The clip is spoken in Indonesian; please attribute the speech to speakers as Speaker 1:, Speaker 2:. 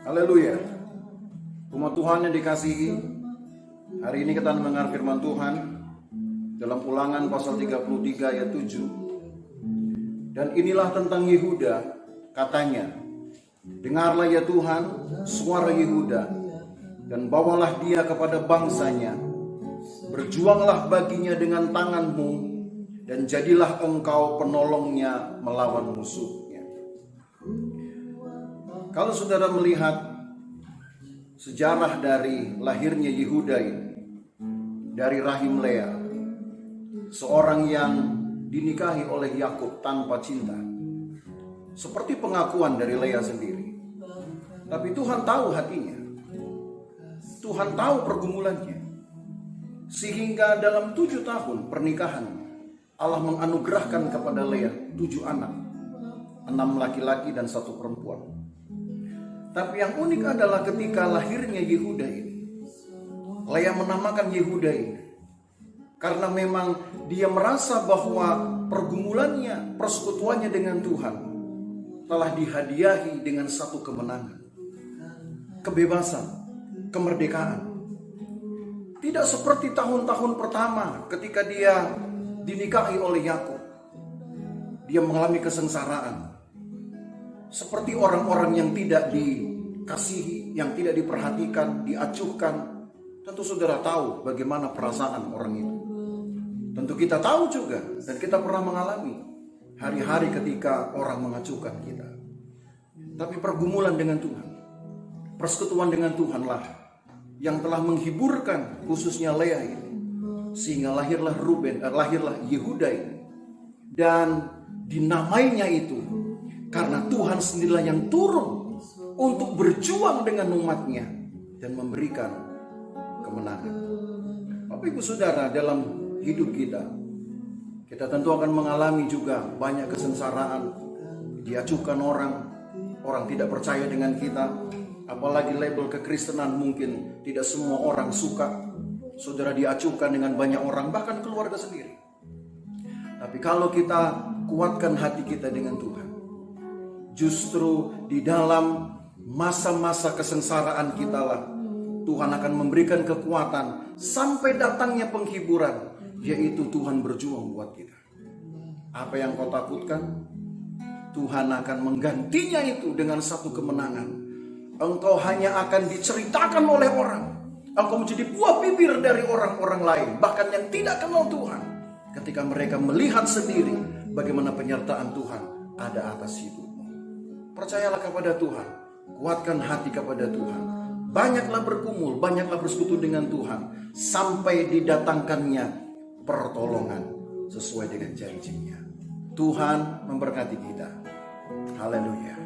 Speaker 1: Haleluya. Umat Tuhan yang dikasihi, hari ini kita mendengar firman Tuhan dalam Ulangan pasal 33 ayat 7. Dan inilah tentang Yehuda, katanya, dengarlah ya Tuhan suara Yehuda, dan bawalah dia kepada bangsanya. Berjuanglah baginya dengan tanganmu, dan jadilah engkau penolongnya melawan musuhnya. Kalau saudara melihat sejarah dari lahirnya Yehuda ini, dari rahim Lea, seorang yang dinikahi oleh Yakub tanpa cinta, seperti pengakuan dari Lea sendiri. Tapi Tuhan tahu hatinya, Tuhan tahu pergumulannya, sehingga dalam 7 tahun pernikahan Allah menganugerahkan kepada Lea 7 anak, 6 laki-laki dan 1 perempuan. Tapi yang unik adalah ketika lahirnya Yehuda ini, Lea menamakan Yehuda ini karena memang dia merasa bahwa pergumulannya, persekutuannya dengan Tuhan telah dihadiahi dengan satu kemenangan, kebebasan, kemerdekaan. Tidak seperti tahun-tahun pertama ketika dia dinikahi oleh Yakub. Dia mengalami kesengsaraan. Seperti orang-orang yang tidak dikasihi, yang tidak diperhatikan, diacuhkan. Tentu saudara tahu bagaimana perasaan orang itu. Tentu kita tahu juga, dan kita pernah mengalami hari-hari ketika orang mengacuhkan kita. Tapi pergumulan dengan Tuhan, persekutuan dengan Tuhanlah yang telah menghiburkan khususnya Lea ini, sehingga lahirlah Yehuda ini. Dan dinamainya itu karena Tuhan sendirilah yang turun untuk berjuang dengan umatnya dan memberikan kemenangan. Bapak Ibu Saudara, dalam hidup kita tentu akan mengalami juga banyak kesengsaraan, diacuhkan orang tidak percaya dengan kita, apalagi label kekristenan mungkin tidak semua orang suka. Saudara diacuhkan dengan banyak orang, bahkan keluarga sendiri. Tapi kalau kita kuatkan hati kita dengan Tuhan, justru di dalam masa-masa kesengsaraan kita lah Tuhan akan memberikan kekuatan sampai datangnya penghiburan, yaitu Tuhan berjuang buat kita. Apa yang kau takutkan, Tuhan akan menggantinya itu dengan satu kemenangan. Engkau hanya akan diceritakan oleh orang. Engkau menjadi buah bibir dari orang-orang lain, bahkan yang tidak kenal Tuhan, ketika mereka melihat sendiri bagaimana penyertaan Tuhan ada atas hidupmu. Percayalah kepada Tuhan, kuatkan hati kepada Tuhan. Banyaklah bergumul, banyaklah bersekutu dengan Tuhan, sampai didatangkannya pertolongan sesuai dengan janjinya. Tuhan memberkati kita. Haleluya.